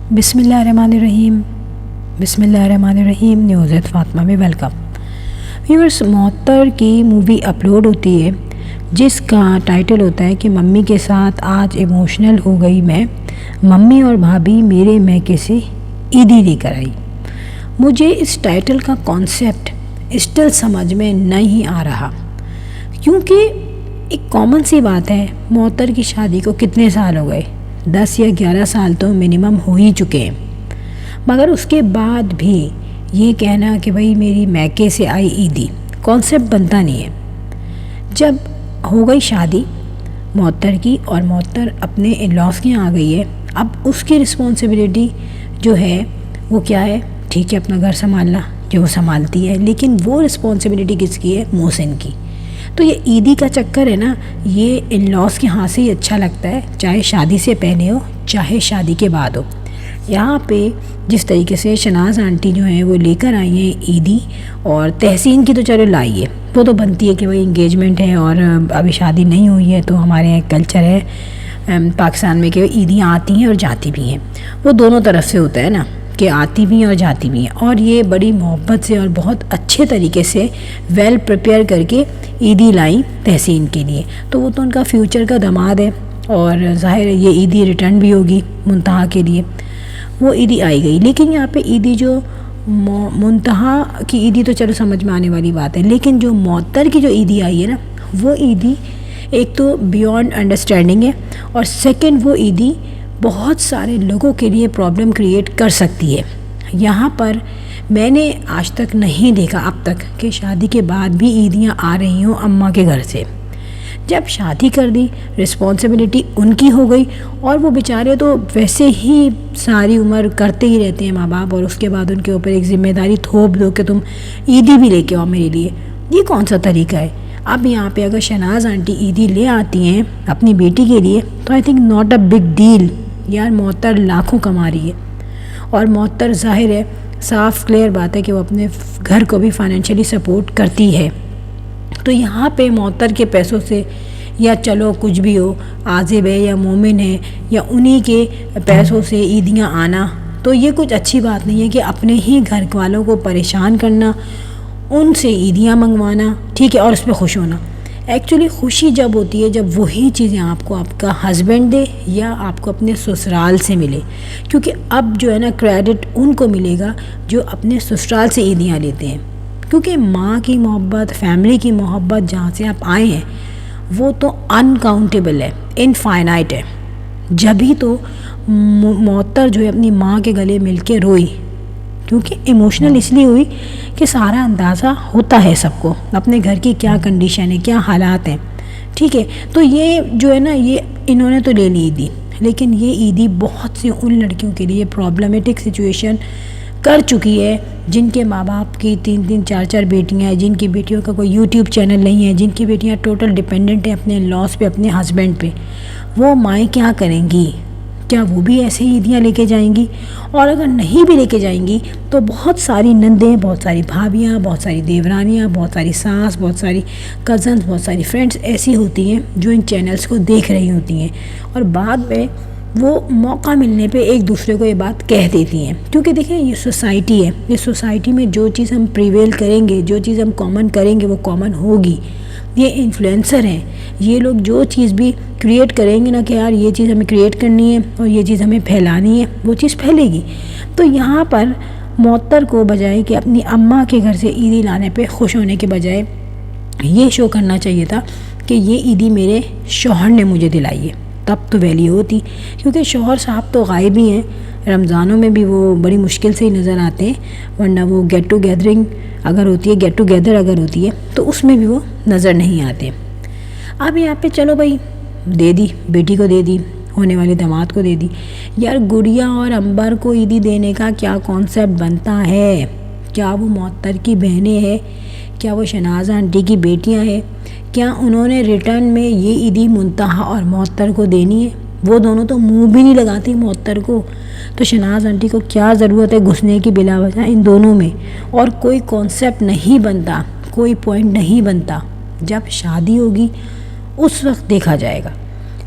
بسم اللہ الرحمن الرحیم. بسم اللہ الرحمن الرحیم. نیوز ایت فاطمہ میں ویلکم. ویورس، معطر کی مووی اپلوڈ ہوتی ہے جس کا ٹائٹل ہوتا ہے کہ ممی کے ساتھ آج ایموشنل ہو گئی میں، ممی اور بھابھی میرے میکے سے عیدی لے کر آئی. مجھے اس ٹائٹل کا کانسیپٹ اسٹل سمجھ میں نہیں آ رہا، کیونکہ ایک کامن سی بات ہے، معطر کی شادی کو کتنے سال ہو گئے؟ 10 یا 11 سال تو منیمم ہو ہی چکے ہیں، مگر اس کے بعد بھی یہ کہنا کہ بھئی میری میکے سے آئی عیدی کانسیپٹ بنتا نہیں ہے. جب ہو گئی شادی معطر کی اور معطر اپنے ان لاس کے یہاں آ گئی ہے، اب اس کی رسپانسبلٹی جو ہے وہ کیا ہے؟ ٹھیک ہے، اپنا گھر سنبھالنا جو وہ سنبھالتی ہے، لیکن وہ رسپانسبلٹی کس کی ہے؟ محسن کی. تو یہ عیدی کا چکر ہے نا، یہ ان لاس کے ہاں سے ہی اچھا لگتا ہے، چاہے شادی سے پہلے ہو چاہے شادی کے بعد ہو. یہاں پہ جس طریقے سے شناز آنٹی جو ہیں وہ لے کر آئی ہیں عیدی، اور تحسین کی تو چلو لائی ہے، وہ تو بنتی ہے کہ بھائی انگیجمنٹ ہے اور ابھی شادی نہیں ہوئی ہے، تو ہمارے یہاں کلچر ہے پاکستان میں کہ عیدیاں آتی ہیں اور جاتی بھی ہیں. وہ دونوں طرف سے ہوتا ہے نا، کہ آتی بھی ہیں اور جاتی بھی ہیں، اور یہ بڑی محبت سے اور بہت اچھے طریقے سے ویل پریپیئر کر کے عیدی لائیں تحسین کے لیے. تو وہ تو ان کا فیوچر کا داماد ہے، اور ظاہر ہے یہ عیدی ریٹرن بھی ہوگی منتہا کے لیے. وہ عیدی آئی گئی، لیکن یہاں پہ عیدی جو منتہا کی عیدی تو چلو سمجھ میں آنے والی بات ہے، لیکن جو معطر کی جو عیدی آئی ہے نا، وہ عیدی ایک تو بیونڈ انڈرسٹینڈنگ ہے، اور سیکنڈ وہ عیدی بہت سارے لوگوں کے لیے پرابلم کریٹ کر سکتی ہے. یہاں پر میں نے آج تک نہیں دیکھا اب تک کہ شادی کے بعد بھی عیدیاں آ رہی ہوں اماں کے گھر سے. جب شادی کر دی رسپانسبلٹی ان کی ہو گئی، اور وہ بیچارے تو ویسے ہی ساری عمر کرتے ہی رہتے ہیں ماں باپ، اور اس کے بعد ان کے اوپر ایک ذمہ داری تھوپ دو کہ تم عیدی بھی لے کے آؤ میرے لیے. یہ کون سا طریقہ ہے؟ اب یہاں پہ اگر شناز آنٹی عیدی لے آتی ہیں اپنی بیٹی کے لیے تو I think not a big deal. یار معطر لاکھوں کما رہی ہے، اور معطر ظاہر ہے صاف کلیئر بات ہے کہ وہ اپنے گھر کو بھی فائنینشلی سپورٹ کرتی ہے. تو یہاں پہ معطر کے پیسوں سے، یا چلو کچھ بھی ہو، عازب ہے یا مومن ہے، یا انہی کے پیسوں سے عیدیاں آنا، تو یہ کچھ اچھی بات نہیں ہے کہ اپنے ہی گھر والوں کو پریشان کرنا، ان سے عیدیاں منگوانا، ٹھیک ہے، اور اس پہ خوش ہونا. ایکچولی خوشی جب ہوتی ہے جب وہی چیزیں آپ کو آپ کا ہسبینڈ دے یا آپ کو اپنے سسرال سے ملے، کیونکہ اب جو ہے نا کریڈٹ ان کو ملے گا جو اپنے سسرال سے عیدیاں لیتے ہیں. کیونکہ ماں کی محبت، فیملی کی محبت جہاں سے آپ آئے ہیں وہ تو انکاؤنٹیبل ہے، انفائنائٹ ہے. جبھی تو معطر جو ہے اپنی ماں کے گلے مل کے روئی، کیونکہ ایموشنل اس لیے ہوئی کہ سارا اندازہ ہوتا ہے سب کو اپنے گھر کی کیا کنڈیشن ہے، کیا حالات ہیں، ٹھیک ہے. تو یہ جو ہے نا، یہ انہوں نے تو لے لی عیدی، لیکن یہ عیدی بہت سی ان لڑکیوں کے لیے پرابلمٹک سچویشن کر چکی ہے جن کے ماں باپ کی 3 4 بیٹیاں ہیں، جن کی بیٹیوں کا کوئی یوٹیوب چینل نہیں ہے، جن کی بیٹیاں ٹوٹل ڈیپینڈنٹ ہیں اپنے لاس پہ، اپنے ہسبینڈ پہ. وہ مائیں کیا کریں گی؟ کیا وہ بھی ایسے ہی عیدیاں لے کے جائیں گی؟ اور اگر نہیں بھی لے کے جائیں گی تو بہت ساری نندیں، بہت ساری بھابیاں، بہت ساری دیورانیاں، بہت ساری ساس، بہت ساری کزنز، بہت ساری فرینڈز ایسی ہوتی ہیں جو ان چینلز کو دیکھ رہی ہوتی ہیں، اور بعد میں وہ موقع ملنے پہ ایک دوسرے کو یہ بات کہہ دیتی ہیں. کیونکہ دیکھیں یہ سوسائٹی ہے، اس سوسائٹی میں جو چیز ہم پریویل کریں گے، جو چیز ہم کامن کریں گے وہ کامن ہوگی. یہ انفلوئنسر ہیں، یہ لوگ جو چیز بھی کریٹ کریں گے نا کہ یار یہ چیز ہمیں کریٹ کرنی ہے اور یہ چیز ہمیں پھیلانی ہے، وہ چیز پھیلے گی. تو یہاں پر معطر کو بجائے کہ اپنی اماں کے گھر سے عیدی لانے پہ خوش ہونے کے بجائے یہ شو کرنا چاہیے تھا کہ یہ عیدی میرے شوہر نے مجھے دلائی ہے، تب تو ویلیو ہوتی. کیونکہ شوہر صاحب تو غائب ہی ہیں، رمضانوں میں بھی وہ بڑی مشکل سے ہی نظر آتے ہیں، ورنہ وہ گیٹ ٹو گیدرنگ اگر ہوتی ہے، گیٹ ٹو گیدر اگر ہوتی ہے تو اس میں بھی وہ نظر نہیں آتے. اب یہاں پہ چلو بھائی دے دی، بیٹی کو دے دی، ہونے والے داماد کو دے دی. یار گڑیا اور امبر کو عیدی دینے کا کیا کانسیپٹ بنتا ہے؟ کیا وہ معطر کی بہنیں ہیں؟ کیا وہ شناز آنٹی کی بیٹیاں ہیں؟ کیا انہوں نے ریٹرن میں یہ عیدی منتہا اور معطر کو دینی ہے؟ وہ دونوں تو منہ بھی نہیں لگاتی معطر کو، تو شناز آنٹی کو کیا ضرورت ہے گھسنے کی بلا وجہ ان دونوں میں؟ اور کوئی کانسیپٹ نہیں بنتا، کوئی پوائنٹ نہیں بنتا. جب شادی ہوگی اس وقت دیکھا جائے گا.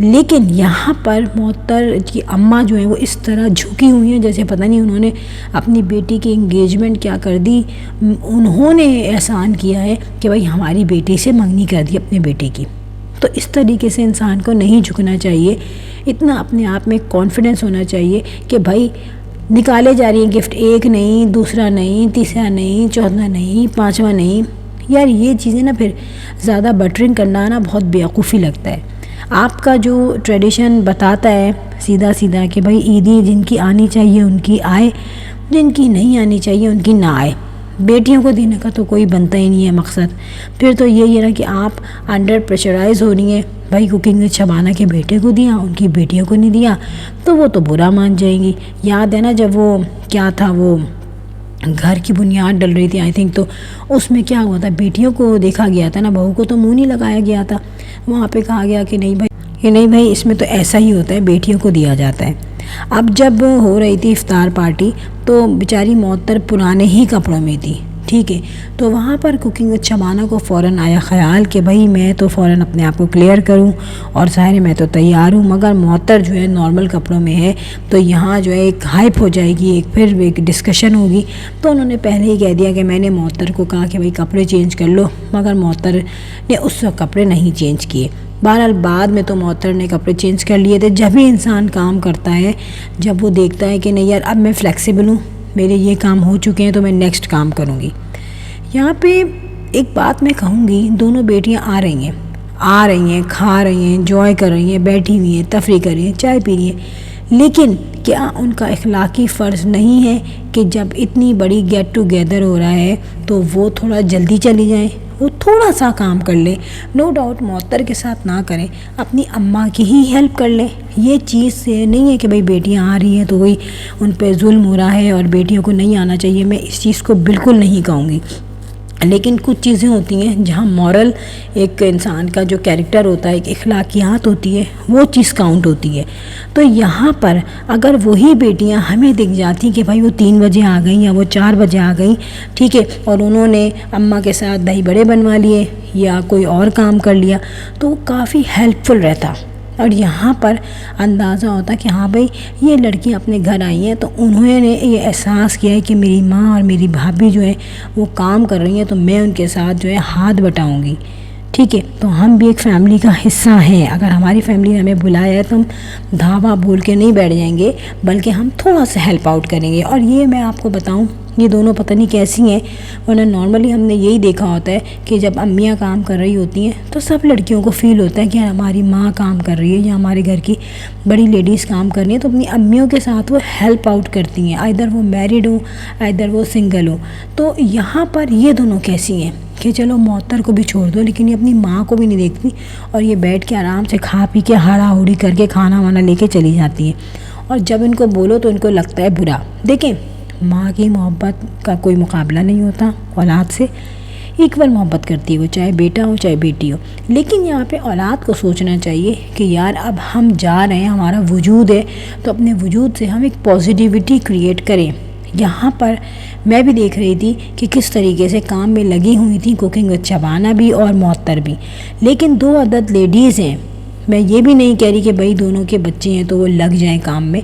لیکن یہاں پر معطر کی اماں جو ہیں وہ اس طرح جھکی ہوئی ہیں جیسے پتہ نہیں انہوں نے اپنی بیٹی کی انگیجمنٹ کیا کر دی، انہوں نے احسان کیا ہے کہ بھائی ہماری بیٹی سے منگنی کر دی اپنے بیٹے کی۔ تو اس طریقے سے انسان کو نہیں جھکنا چاہیے، اتنا اپنے آپ میں کانفیڈنس ہونا چاہیے کہ بھائی نکالے جا رہی ہیں گفٹ، ایک نہیں، دوسرا نہیں، تیسرا نہیں، چوتھا نہیں، پانچواں نہیں۔ یار یہ چیزیں نا پھر زیادہ بٹرنگ کرنا نا بہت بیوقوفی لگتا ہے۔ آپ کا جو ٹریڈیشن بتاتا ہے سیدھا سیدھا کہ بھائی عیدیں جن کی آنی چاہیے ان کی آئے، جن کی نہیں آنی چاہیے ان کی نہ آئے۔ بیٹیوں کو دینے کا تو کوئی بنتا ہی نہیں ہے مقصد۔ پھر تو یہی ہے نا کہ آپ انڈر پریشرائز ہو رہی ہیں، بھائی کوکنگ میں شبانہ کے بیٹے کو دیا، ان کی بیٹیوں کو نہیں دیا تو وہ تو برا مان جائیں گی۔ یاد ہے نا جب وہ کیا تھا، وہ گھر کی بنیاد ڈل رہی تھی آئی تھنک، تو اس میں کیا ہوا تھا، بیٹیوں کو دیکھا گیا تھا نا، بہو کو تو منہ نہیں لگایا گیا تھا۔ وہاں پہ کہا گیا کہ نہیں بھائی اس میں تو ایسا ہی ہوتا ہے، بیٹیوں کو دیا جاتا ہے۔ اب جب ہو رہی تھی افطار پارٹی تو بیچاری معطر پرانے ہی کپڑوں میں تھی، ٹھیک ہے، تو وہاں پر کوکنگ شبانہ کو فوراً آیا خیال کہ بھائی میں تو فوراً اپنے آپ کو کلیئر کروں اور ظاہر میں تو تیار ہوں، مگر معطر جو ہے نارمل کپڑوں میں ہے تو یہاں جو ہے ایک ہائپ ہو جائے گی، پھر ایک ڈسکشن ہوگی۔ تو انہوں نے پہلے ہی کہہ دیا کہ میں نے معطر کو کہا کہ بھائی کپڑے چینج کر لو، مگر معطر نے اس وقت کپڑے نہیں چینج کیے۔ بہرحال بعد میں تو معطر نے کپڑے چینج کر لیے تھے۔ جب بھی انسان کام کرتا ہے، جب وہ دیکھتا ہے کہ نہیں یار اب میں فلیکسیبل ہوں، میرے یہ کام ہو چکے ہیں تو میں نیکسٹ کام کروں گی۔ یہاں پہ ایک بات میں کہوں گی، دونوں بیٹیاں آ رہی ہیں، کھا رہی ہیں، انجوائے کر رہی ہیں، بیٹھی ہوئی ہیں، تفریح کر رہی ہیں، چائے پی رہی ہیں، لیکن کیا ان کا اخلاقی فرض نہیں ہے کہ جب اتنی بڑی گیٹ ٹوگیدر ہو رہا ہے تو وہ تھوڑا جلدی چلی جائیں، وہ تھوڑا سا کام کر لیں، نو ڈاؤٹ معطر کے ساتھ نہ کریں، اپنی اماں کی ہی ہیلپ کر لیں۔ یہ چیز سے نہیں ہے کہ بھئی بیٹیاں آ رہی ہیں تو کوئی ان پہ ظلم ہو رہا ہے اور بیٹیوں کو نہیں آنا چاہیے، میں اس چیز کو بالکل نہیں کہوں گی، لیکن کچھ چیزیں ہوتی ہیں جہاں مورل ایک انسان کا جو کیریکٹر ہوتا ہے، ایک اخلاقیات ہوتی ہے، وہ چیز کاؤنٹ ہوتی ہے۔ تو یہاں پر اگر وہی بیٹیاں ہمیں دکھ جاتی کہ بھائی وہ 3 بجے آ گئیں یا وہ 4 بجے آ گئیں، ٹھیک ہے، اور انہوں نے اماں کے ساتھ دہی بڑے بنوا لیے یا کوئی اور کام کر لیا تو وہ کافی ہیلپ فل رہتا، اور یہاں پر اندازہ ہوتا کہ ہاں بھئی یہ لڑکیاں اپنے گھر آئی ہیں تو انہوں نے یہ احساس کیا ہے کہ میری ماں اور میری بھابھی جو ہے وہ کام کر رہی ہیں تو میں ان کے ساتھ جو ہے ہاتھ بٹاؤں گی، ٹھیک ہے۔ تو ہم بھی ایک فیملی کا حصہ ہیں، اگر ہماری فیملی نے ہمیں بلایا ہے تو ہم دھاوا بول کے نہیں بیٹھ جائیں گے، بلکہ ہم تھوڑا سا ہیلپ آؤٹ کریں گے۔ اور یہ میں آپ کو بتاؤں، یہ دونوں پتہ نہیں کیسی ہیں، ورنہ نارملی ہم نے یہی دیکھا ہوتا ہے کہ جب امیاں کام کر رہی ہوتی ہیں تو سب لڑکیوں کو فیل ہوتا ہے کہ ہماری ماں کام کر رہی ہے یا ہمارے گھر کی بڑی لیڈیز کام کر رہی ہیں تو اپنی امیوں کے ساتھ وہ ہیلپ آؤٹ کرتی ہیں، آئدر وہ میرڈ ہوں آئدر وہ سنگل ہوں۔ تو یہاں پر یہ دونوں کیسی ہیں کہ چلو معطر کو بھی چھوڑ دو لیکن یہ اپنی ماں کو بھی نہیں دیکھتی اور یہ بیٹھ کے آرام سے کھا پی کے ہاڑا ہوڑی کر کے کھانا وانا لے کے چلی جاتی ہیں، اور جب ان کو بولو تو ان کو لگتا ہے برا۔ دیکھیں ماں کی محبت کا کوئی مقابلہ نہیں ہوتا، اولاد سے ایکول محبت کرتی ہے وہ، چاہے بیٹا ہو چاہے بیٹی ہو، لیکن یہاں پہ اولاد کو سوچنا چاہیے کہ یار اب ہم جا رہے ہیں، ہمارا وجود ہے تو اپنے وجود سے ہم ایک پازیٹیوٹی کریٹ کریں۔ یہاں پر میں بھی دیکھ رہی تھی کہ کس طریقے سے کام میں لگی ہوئی تھی کوکنگ وتھ شبانہ بھی اور معطر بھی، لیکن 2 عدد لیڈیز ہیں، میں یہ بھی نہیں کہہ رہی کہ بھائی دونوں کے بچے ہیں تو وہ لگ جائیں کام میں،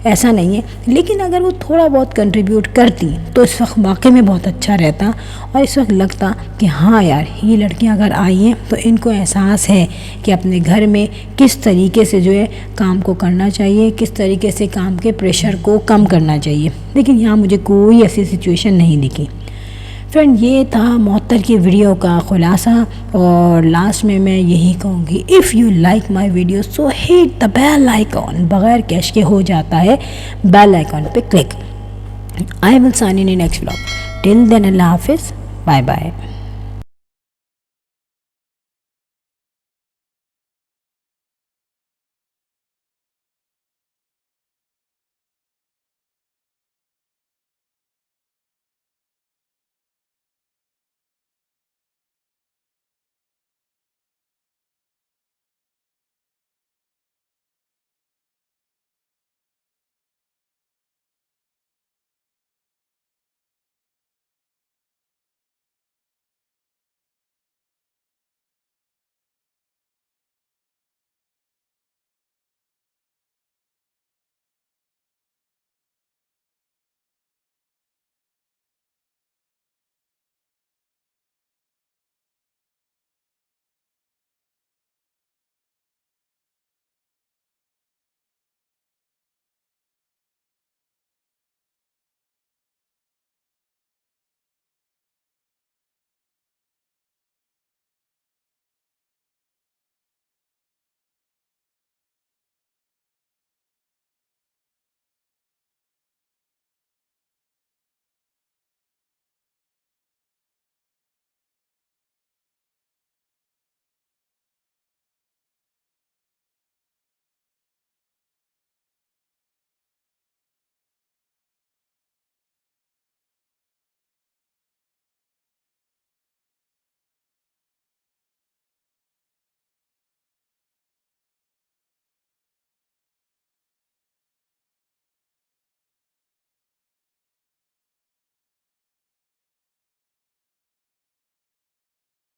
ایسا نہیں ہے، لیکن اگر وہ تھوڑا بہت کنٹریبیوٹ کرتی تو اس وقت واقعی میں بہت اچھا رہتا، اور اس وقت لگتا کہ ہاں یار یہ لڑکیاں اگر آئی ہیں تو ان کو احساس ہے کہ اپنے گھر میں کس طریقے سے جو ہے کام کو کرنا چاہیے، کس طریقے سے کام کے پریشر کو کم کرنا چاہیے، لیکن یہاں مجھے کوئی ایسی سچویشن نہیں دکھی۔ فرینڈ یہ تھا معطر کی ویڈیو کا خلاصہ، اور لاسٹ میں یہی کہوں گی، if you like my video so hit the bell icon, بغیر کیش کے ہو جاتا ہے، بیل آئیکن پہ click. I will sign in next vlog, till then اللہ حافظ، بائے بائے۔